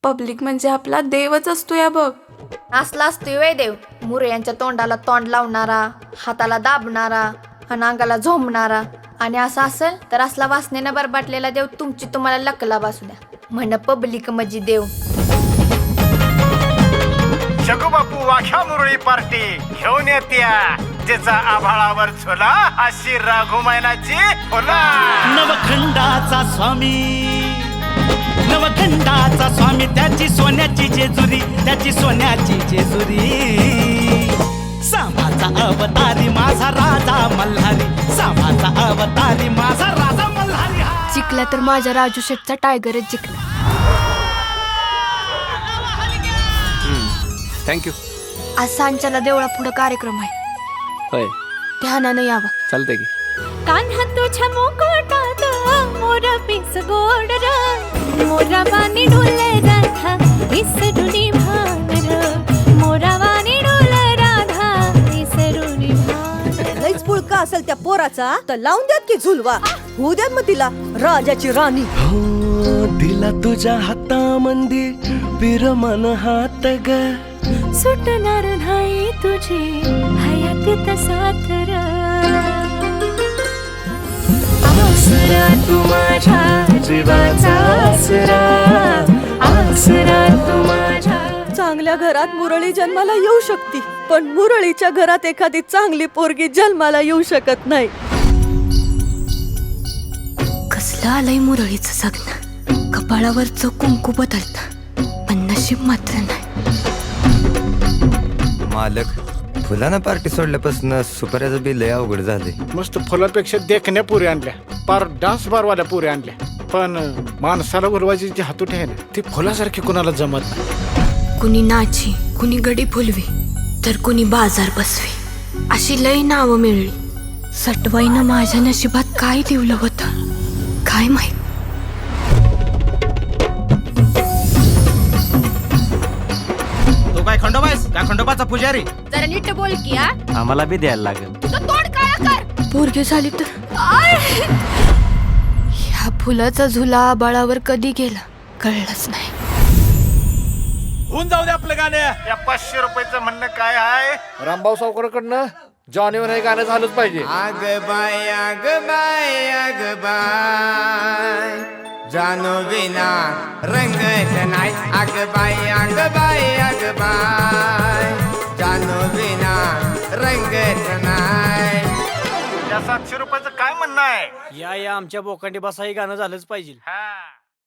Public म्हणजे आपला देवच असतो या बघ. असला असतोय वय देव, मुरयांच्या तोंडाला तोंड लावणारा, हाताला दाबणारा आणि अंगाला झोंबणारा. आणि असं असेल तर असला वासनेनं बरबाटलेला देव तुमची तुम्हाला लकला बसू द्या. म्हण पब्लिक म्हणजे देव. शगू बापू वाख्या मुरळी पार्टी घेऊन येत्या, ज्याचा आभाळावर झुला अशी राघुमायनाची फुला. नवखंडाचा स्वामी त्याची सोन्याची जेजुरी, त्याची सोन्याची जेजुरी. सामाचा अवतारी माझा राजा मल्हारी, सामाचा अवतारी माझा राजा मल्हारी. जिंकला तर माझ्या राजू शेठचा टायगरच जिंकला. थँक्यू. आज सांच्याला देवळा पुढे कार्यक्रम आहे. होय, ध्यानानं यावं. चालतंय की. कान्हा तुझ्या मुकुटात मोरा पीस गोड र, मोरा वाणी डोले राधा विसरुनी भान र, मोरा वाणी डोले राधा विसरुनी भान. लईच पुळका असेल त्या पोराचा तर लावून द्यात की झुलवा. होऊ द्यात मग तिला राजाची राणी. दिला तुझ्या हातामंदी बिरमन हात ग, सुटणार नाही तुझी हयातीत साथ र. आसरा तू माझ्या जीवाचा आसरा, आसरा तू माझ्या. चांगल्या घरात मुरळी जन्माला येऊ शकते, पण मुरळीच्या घरात एखादी चांगली पोरगी जन्माला येऊ शकत नाही. कसलं आलंय मुरळीचं जगणं. कपाळावरचं कुंकू बदलतं पण नशीब मात्र नाही. मालक, फुलानं पार्टी सोडल्यापासून सुपाऱ्याचं बिल लय अवघड झाले. मस्त फुलापेक्षा देखण्या पुरी आणल्या, पार डान्स बारवाल्या पुरी आणल्या. पण माणसाला उरवायची जी हातोटी आहे ना, ती फुलासारखी कुणाला जमत नाही. कुणी नाची, कुणी गडी फुलवी, तर कुणी बाजार बसवी. अशी लई नावं मिळली. सटवाईनं माझ्या नशिबात काय दिवलं होतं काय माहित. तो काय खंडोबा आहेस का? खंडोबाचा पुजारी. जरा नीट बोल की. आम्हाला बी द्यायला लागेल. तुझं तोंड काळं कर. पोरगी झाली तर ह्या फुलाचा झुला आबाळावर कधी गेला कळलंच नाही. होऊन जाऊ दे आपलं गाणं. या 500 रुपयाचं म्हणणं काय आहे? रामभाऊ सावकारकडनं जॉनीवर हे गाणं झालंच पाहिजे. आग बाय आग बाय आग बाय, जानो विना रंगत नाही. आग बाय आग बाय आग बाय, जानो विना रंगत नाही. या 700 रुपयाचं काय म्हणणं आहे? या आमच्या बोकांडी बसा हे गाणं झालंच पाहिजे. हा.